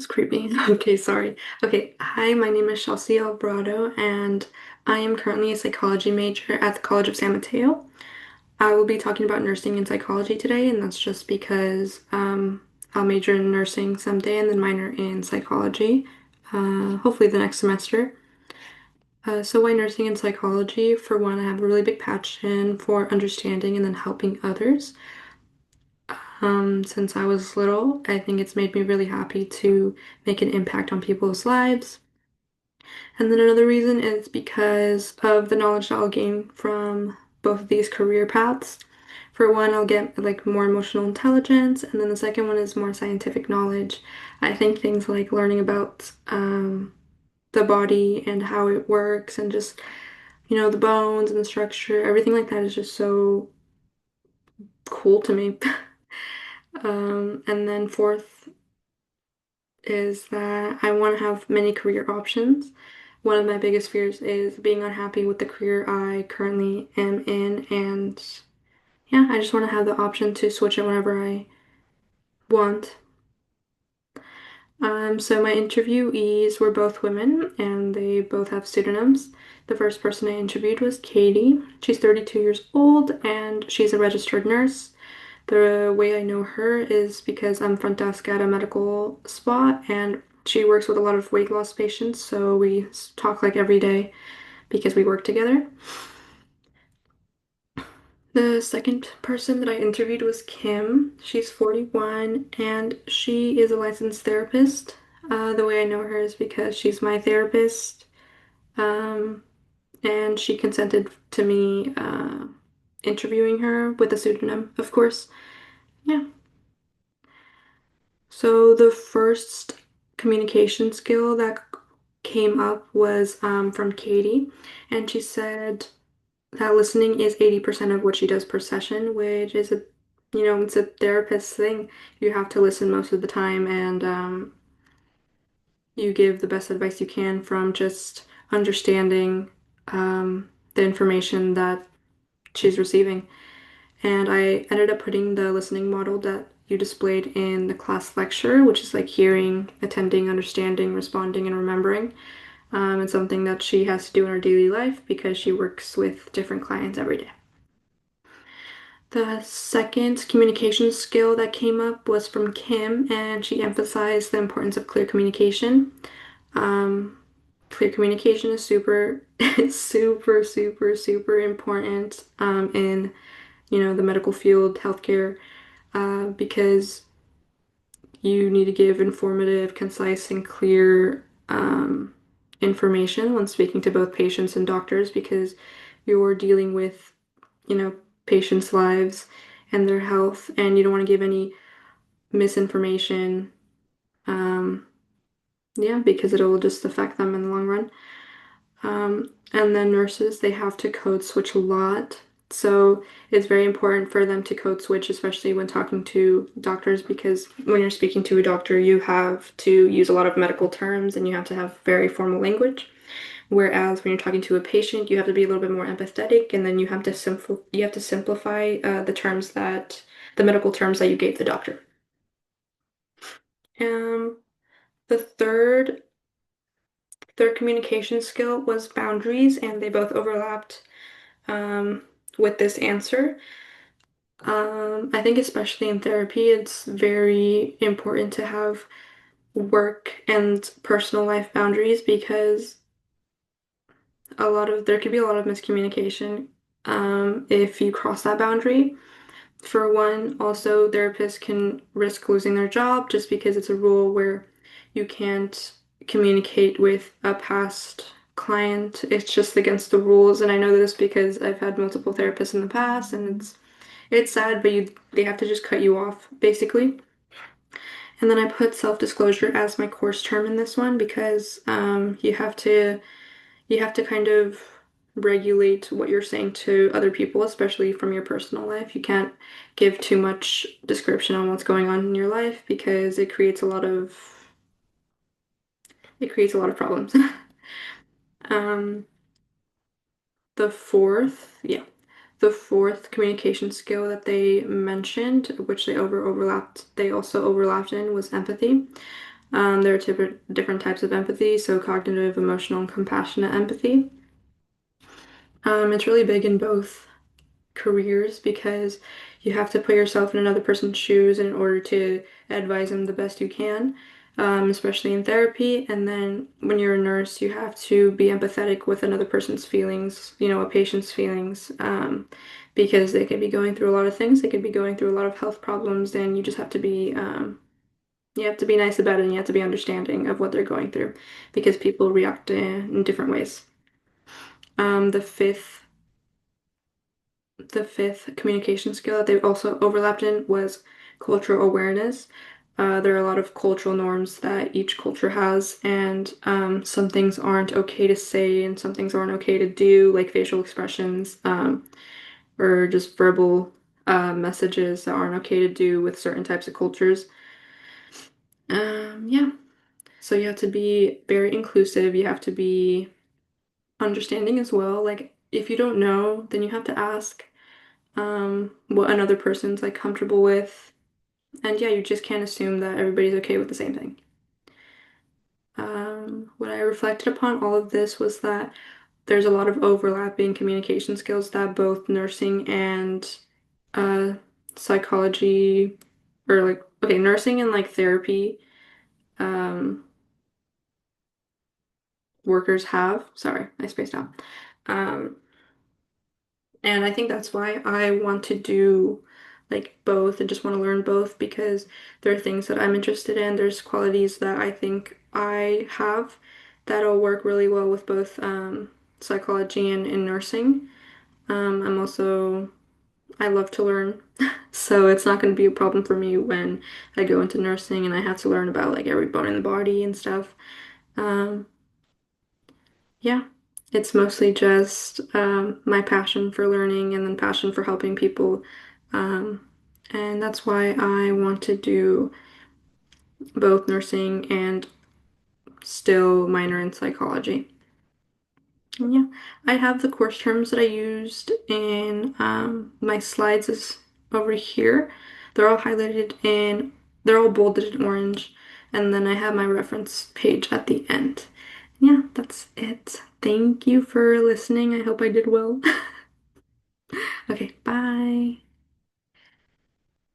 was creepy. Okay, sorry. Okay, hi, my name is Chelsea Alvarado, and I am currently a psychology major at the College of San Mateo. I will be talking about nursing and psychology today, and that's just because I'll major in nursing someday and then minor in psychology, hopefully the next semester. So why nursing and psychology? For one, I have a really big passion for understanding and then helping others. Since I was little, I think it's made me really happy to make an impact on people's lives. And then another reason is because of the knowledge that I'll gain from both of these career paths. For one, I'll get like more emotional intelligence, and then the second one is more scientific knowledge. I think things like learning about the body and how it works, and just, the bones and the structure, everything like that is just so cool to me. And then fourth is that I want to have many career options. One of my biggest fears is being unhappy with the career I currently am in, and yeah, I just want to have the option to switch it whenever I want. So my interviewees were both women, and they both have pseudonyms. The first person I interviewed was Katie. She's 32 years old, and she's a registered nurse. The way I know her is because I'm front desk at a medical spot, and she works with a lot of weight loss patients, so we talk like every day because we work together. The second person that I interviewed was Kim. She's 41 and she is a licensed therapist. The way I know her is because she's my therapist, um, and she consented to me interviewing her with a pseudonym, of course. Yeah. So the first communication skill that came up was from Katie, and she said that listening is 80% of what she does per session, which is it's a therapist thing. You have to listen most of the time, and you give the best advice you can from just understanding the information that she's receiving. And I ended up putting the listening model that you displayed in the class lecture, which is like hearing, attending, understanding, responding, and remembering. It's something that she has to do in her daily life because she works with different clients every day. The second communication skill that came up was from Kim, and she emphasized the importance of clear communication. Um, Clear communication is super, super, super, super important in, the medical field, healthcare, because you need to give informative, concise, and clear information when speaking to both patients and doctors because you're dealing with, you know, patients' lives and their health, and you don't want to give any misinformation. Um, yeah, because it'll just affect them in the long run. And then nurses, they have to code switch a lot. So it's very important for them to code switch, especially when talking to doctors, because when you're speaking to a doctor, you have to use a lot of medical terms and you have to have very formal language. Whereas when you're talking to a patient, you have to be a little bit more empathetic, and then you have to simplify the medical terms that you gave the doctor. Um, the third communication skill was boundaries, and they both overlapped um, with this answer. I think especially in therapy, it's very important to have work and personal life boundaries because there could be a lot of miscommunication if you cross that boundary. For one, also therapists can risk losing their job just because it's a rule where you can't communicate with a past client. It's just against the rules, and I know this because I've had multiple therapists in the past, and it's sad, but they have to just cut you off basically. And then I put self-disclosure as my course term in this one because you have to kind of regulate what you're saying to other people, especially from your personal life. You can't give too much description on what's going on in your life because it creates a lot of problems. Um, the fourth communication skill that they mentioned, which they also overlapped in, was empathy. There are different types of empathy, so cognitive, emotional, and compassionate empathy. It's really big in both careers because you have to put yourself in another person's shoes in order to advise them the best you can, especially in therapy. And then when you're a nurse, you have to be empathetic with another person's feelings, a patient's feelings, because they could be going through a lot of things. They could be going through a lot of health problems, and you just have to be, you have to be nice about it, and you have to be understanding of what they're going through because people react in different ways. Um, the fifth the fifth communication skill that they also overlapped in was cultural awareness. There are a lot of cultural norms that each culture has, and some things aren't okay to say, and some things aren't okay to do, like facial expressions, or just verbal messages that aren't okay to do with certain types of cultures. Yeah, so you have to be very inclusive. You have to be understanding as well. Like, if you don't know, then you have to ask. What another person's like comfortable with. And yeah, you just can't assume that everybody's okay with the same thing. When I reflected upon all of this was that there's a lot of overlapping communication skills that both nursing and uh, psychology, or like, okay, nursing and like therapy um, workers have. Sorry, I spaced out. Um, And I think that's why I want to do like both and just want to learn both because there are things that I'm interested in. There's qualities that I think I have that'll work really well with both psychology and nursing. I'm also, I love to learn. So it's not going to be a problem for me when I go into nursing and I have to learn about like every bone in the body and stuff. Um, Yeah, it's mostly just my passion for learning and then passion for helping people. Um, and that's why I want to do both nursing and still minor in psychology. And yeah, I have the course terms that I used in my slides is over here. They're all highlighted in, they're all bolded in orange. And then I have my reference page at the end. Yeah, that's it. Thank you for listening. I hope I did well. Okay, bye.